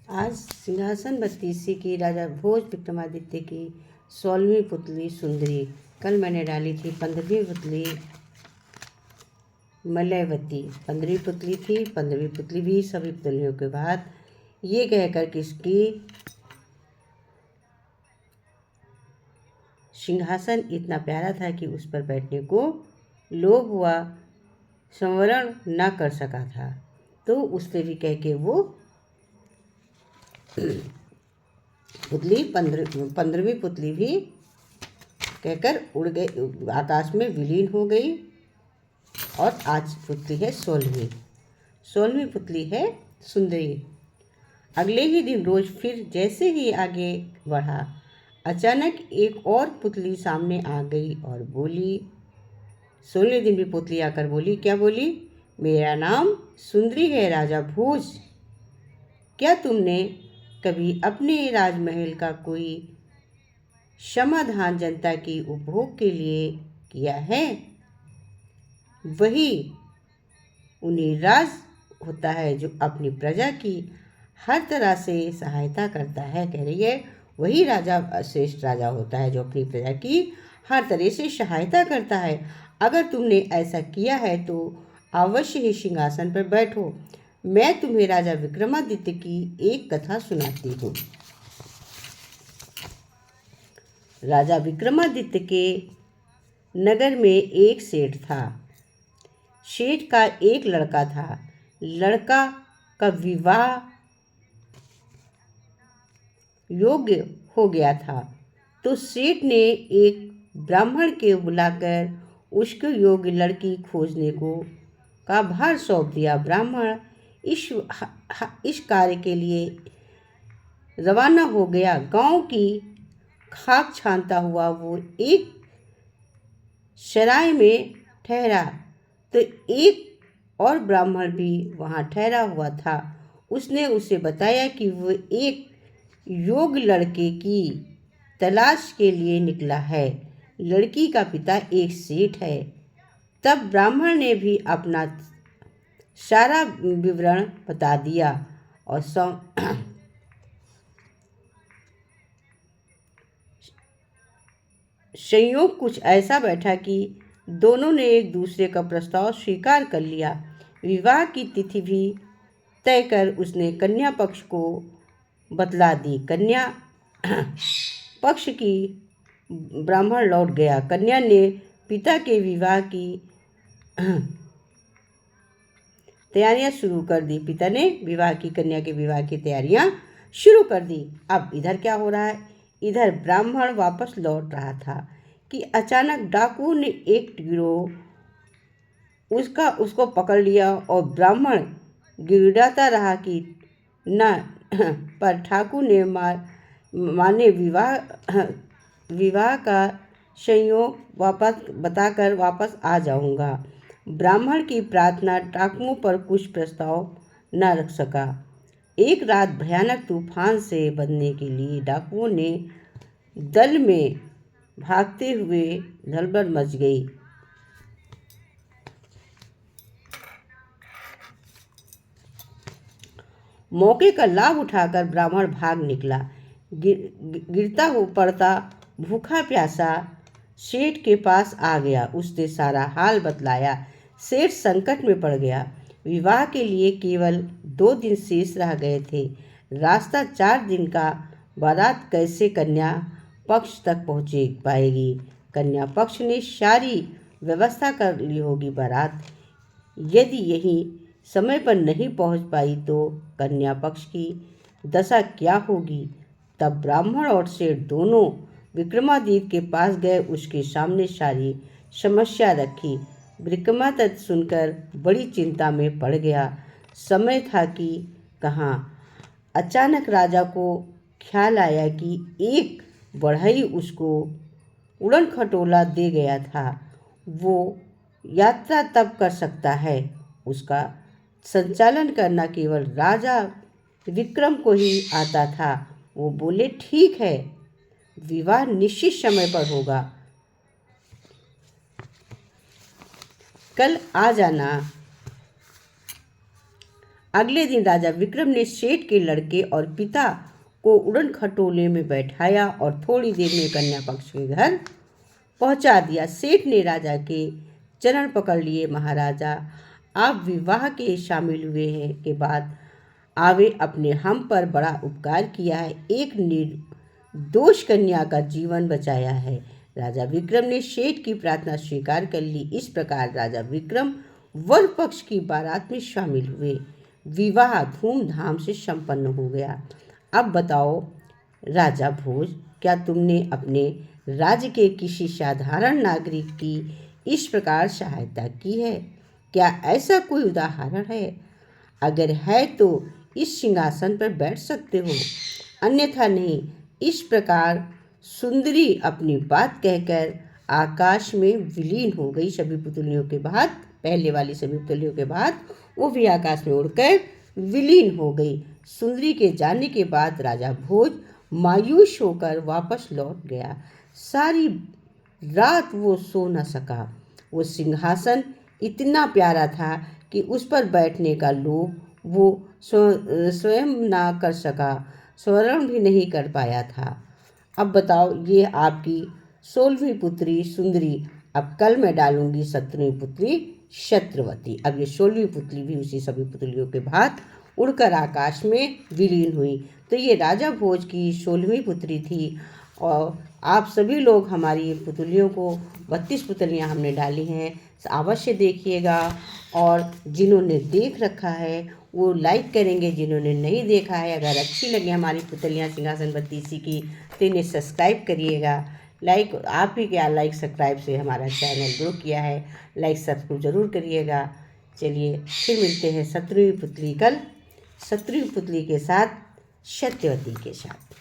आज सिंहासन बत्तीसी की राजा भोज विक्रमादित्य की 16वीं पुतली सुंदरी। कल मैंने डाली थी 15वीं पुतली मलयवती। 15वीं पुतली थी, 15वीं पुतली भी सभी पुतलियों के बाद ये कहकर किसकी सिंहासन इतना प्यारा था कि उस पर बैठने को लोभ व संवरण न कर सका था, तो उससे भी कह के वो पुतली 15वीं पुतली भी कहकर उड़ गई, आकाश में विलीन हो गई। और आज पुतली है 16वीं पुतली है सुंदरी। अगले ही दिन रोज फिर जैसे ही आगे बढ़ा, अचानक एक और पुतली सामने आ गई और बोली। 16वें दिन भी पुतली आकर बोली। क्या बोली? मेरा नाम सुंदरी है राजा भोज। क्या तुमने कभी अपने राजमहल का कोई समाधान जनता की उपभोग के लिए किया है? वही उन्हीं राज होता है जो अपनी प्रजा की हर तरह से सहायता करता है। कह रही है वही राजा श्रेष्ठ राजा होता है जो अपनी प्रजा की हर तरह से सहायता करता है। अगर तुमने ऐसा किया है तो अवश्य ही सिंहासन पर बैठो। मैं तुम्हें राजा विक्रमादित्य की एक कथा सुनाती हूँ। राजा विक्रमादित्य के नगर में एक सेठ था। सेठ का एक लड़का था। लड़का का विवाह योग्य हो गया था, तो सेठ ने एक ब्राह्मण के बुलाकर उसको योग्य लड़की खोजने को का भार सौंप दिया। ब्राह्मण इस कार्य के लिए रवाना हो गया। गांव की खाक छानता हुआ वो एक सराय में ठहरा, तो एक और ब्राह्मण भी वहाँ ठहरा हुआ था। उसने उसे बताया कि वो एक योग्य लड़के की तलाश के लिए निकला है। लड़की का पिता एक सेठ है। तब ब्राह्मण ने भी अपना सारा विवरण बता दिया और संयोग कुछ ऐसा बैठा कि दोनों ने एक दूसरे का प्रस्ताव स्वीकार कर लिया। विवाह की तिथि भी तय कर उसने कन्या पक्ष को बतला दी। कन्या पक्ष की ब्राह्मण लौट गया। कन्या ने पिता के विवाह की तैयारियां शुरू कर दी। पिता ने कन्या के विवाह की तैयारियां शुरू कर दी। अब इधर क्या हो रहा है? इधर ब्राह्मण वापस लौट रहा था कि अचानक डाकुओं ने एक गिरोह उसको पकड़ लिया और ब्राह्मण गिड़गिड़ाता रहा कि न पर ठाकुर ने माने विवाह का संयोग वापस बताकर वापस आ जाऊंगा। ब्राह्मण की प्रार्थना डाकुओं पर कुछ प्रस्ताव न रख सका। एक रात भयानक तूफान से बचने के लिए डाकुओं ने दल में भागते हुए धलबल मच गई। मौके का लाभ उठाकर ब्राह्मण भाग निकला। गिरता हो पड़ता भूखा प्यासा सेठ के पास आ गया। उसने सारा हाल बतलाया। सेठ संकट में पड़ गया। विवाह के लिए केवल 2 दिन शेष रह गए थे। रास्ता 4 दिन का। बारात कैसे कन्या पक्ष तक पहुँचे पाएगी? कन्या पक्ष ने सारी व्यवस्था कर ली होगी। बारात यदि यही समय पर नहीं पहुंच पाई तो कन्या पक्ष की दशा क्या होगी? तब ब्राह्मण और सेठ दोनों विक्रमादित्य के पास गए। उसके सामने सारी समस्या रखी। विक्रमादित्य सुनकर बड़ी चिंता में पड़ गया। समय था कि कहाँ। अचानक राजा को ख्याल आया कि एक बढ़ई उसको उड़न खटोला दे गया था। वो यात्रा तब कर सकता है। उसका संचालन करना केवल राजा विक्रम को ही आता था। वो बोले, ठीक है, विवाह निश्चित समय पर होगा, कल आ जाना। अगले दिन राजा विक्रम ने सेठ के लड़के और पिता को उड़न खटोले में बैठाया और थोड़ी देर में कन्या पक्ष के घर पहुंचा दिया। सेठ ने राजा के चरण पकड़ लिए। महाराजा, आप विवाह के शामिल हुए हैं के बाद आवे अपने हम पर बड़ा उपकार किया है, एक निर्दोष कन्या का जीवन बचाया है। राजा विक्रम ने सेठ की प्रार्थना स्वीकार कर ली। इस प्रकार राजा विक्रम वर पक्ष की बारात में शामिल हुए। विवाह धूमधाम से संपन्न हो गया। अब बताओ राजा भोज, क्या तुमने अपने राज्य के किसी साधारण नागरिक की इस प्रकार सहायता की है? क्या ऐसा कोई उदाहरण है? अगर है तो इस सिंहासन पर बैठ सकते हो, अन्यथा नहीं। इस प्रकार सुंदरी अपनी बात कहकर आकाश में विलीन हो गई। सभी पुतलियों के बाद, पहले वाली सभी पुतलियों के बाद वो भी आकाश में उड़कर विलीन हो गई। सुंदरी के जाने के बाद राजा भोज मायूस होकर वापस लौट गया। सारी रात वो सो न सका। वो सिंहासन इतना प्यारा था कि उस पर बैठने का लोभ वो स्वयं ना कर सका, स्वर्ण भी नहीं कर पाया था। अब बताओ, ये आपकी 16वीं पुत्री सुंदरी। अब कल मैं डालूंगी 17वीं पुत्री शत्रवती। अब ये 16वीं पुतली भी उसी सभी पुतलियों के बाद उड़कर आकाश में विलीन हुई। तो ये राजा भोज की 16वीं पुत्री थी। और आप सभी लोग हमारी पुतलियों को 32 पुतलियाँ हमने डाली हैं, अवश्य देखिएगा। और जिन्होंने देख रखा है वो लाइक करेंगे, जिन्होंने नहीं देखा है, अगर अच्छी लगी हमारी पुतलियाँ सिंहासन 32 की तो इन्हें सब्सक्राइब करिएगा। लाइक आप ही क्या, लाइक सब्सक्राइब से हमारा चैनल ग्रो किया है, लाइक सब्सक्राइब ज़रूर करिएगा। चलिए फिर मिलते हैं 17वीं पुतली कल, 17वीं पुतली के साथ, सत्यवती के साथ।